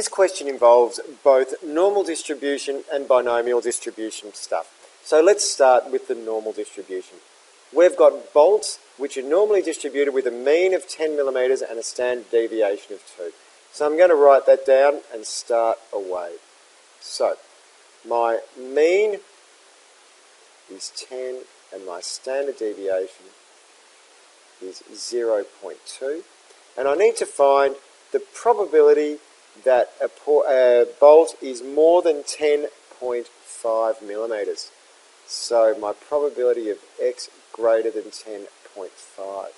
This question involves both normal distribution and binomial distribution stuff. So let's start with the normal distribution. We've got bolts which are normally distributed with a mean of 10 millimeters and a standard deviation of 2. So I'm going to write that down and start away. So my mean is 10 and my standard deviation is 0.2. And I need to find the probability that a bolt is more than 10.5 millimeters. So my probability of x greater than 10.5.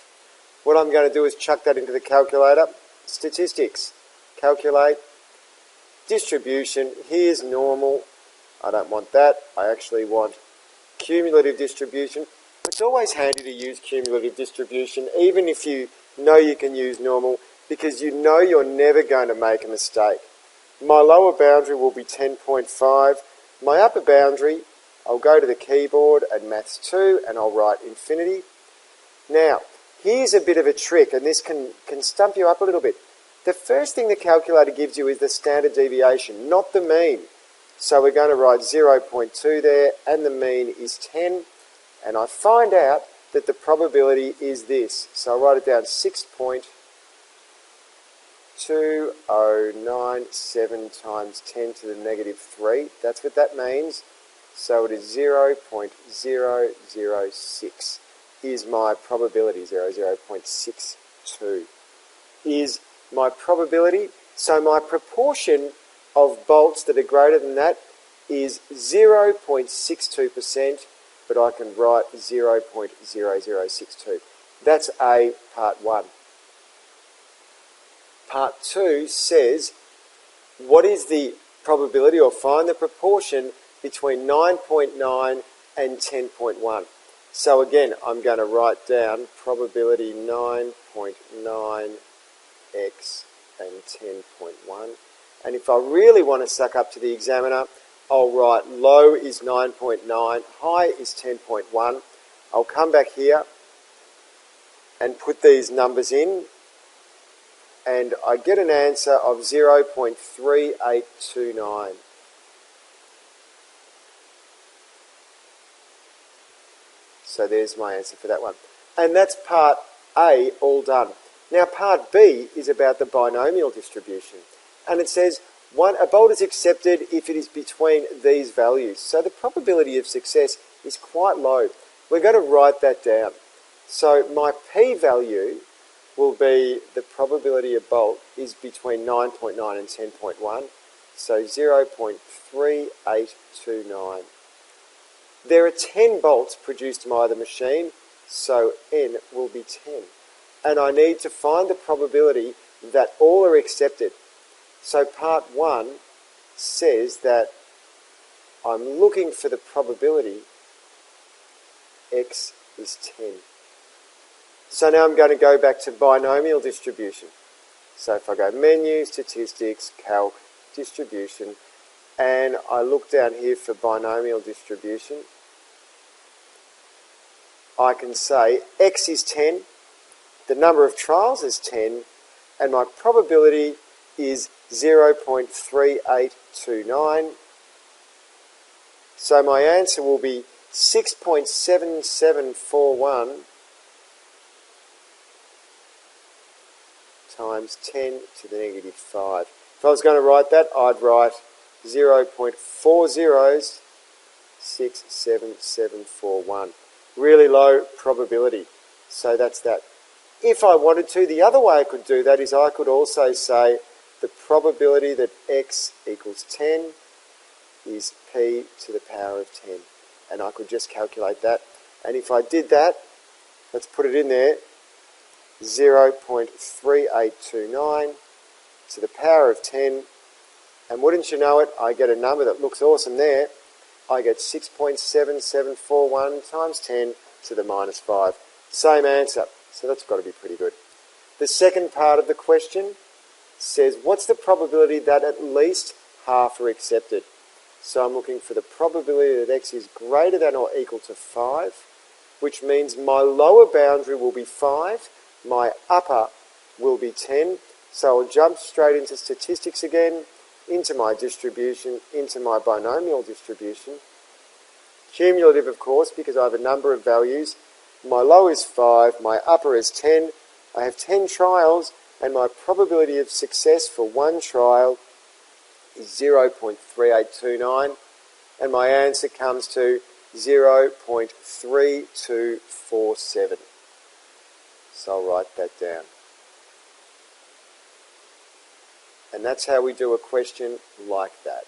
What I'm going to do is chuck that into the calculator. Statistics. Calculate. Distribution. Here's normal. I don't want that. I actually want cumulative distribution. It's always handy to use cumulative distribution, even if you know you can use normal, because you know you're never going to make a mistake. My lower boundary will be 10.5. My upper boundary, I'll go to the keyboard and Maths 2 and I'll write infinity. Now, here's a bit of a trick, and this can stump you up a little bit. The first thing the calculator gives you is the standard deviation, not the mean. So we're going to write 0.2 there, and the mean is 10. And I find out that that is this. So I write it down, 6.2097 times 10 to the negative 3. That's what that means. So it is 0.006 is my probability. 0.62 is my probability. So my proportion of bolts that are greater than that is 0.62%, but I can write 0.0062. That's A, part 1. Part 2 says, what is the probability, or find the proportion between 9.9 and 10.1. So again, I'm going to write down probability 9.9x and 10.1. And if I really want to suck up to the examiner, I'll write low is 9.9, high is 10.1. I'll come back here and put these numbers in, and I get an answer of 0.3829. So there's my answer for that one. And that's part A all done. Now part B is about the binomial distribution. And it says a bolt is accepted if it is between these values. So the probability of success is quite low. We're going to write that down. So my p-value will be the probability of bolt is between 9.9 and 10.1. So 0.3829. There are 10 bolts produced by the machine, so n will be 10. And I need to find the probability that all are accepted. So part 1 says that I'm looking for the probability x is 10. So now I'm going to go back to binomial distribution. So if I go menu, statistics, calc, distribution, and I look down here for binomial distribution, I can say x is 10, the number of trials is 10, and my probability is 0.3829. So my answer will be 6.7741 times 10 to the negative 5. If I was going to write that, I'd write 0.4067741. Really low probability. So that's that. If I wanted to, the other way I could do that is I could also say the probability that x equals 10 is p to the power of 10. And I could just calculate that. And if I did that, let's put it in there, 0.3829 to the power of 10. And wouldn't you know it, I get a number that looks awesome there. I get 6.7741 times 10 to the minus 5. Same answer. So that's got to be pretty good. The second part of the question says, what's the probability that at least half are accepted? So I'm looking for the probability that x is greater than or equal to 5, which means my lower boundary will be 5, my upper will be 10. So I'll jump straight into statistics again. into my distribution, into my binomial distribution. Cumulative, of course, because I have a number of values. My low is 5, my upper is 10. I have 10 trials, and my probability of success for one trial is 0.3829, and my answer comes to 0.3247. So I'll write that down. And that's how we do a question like that.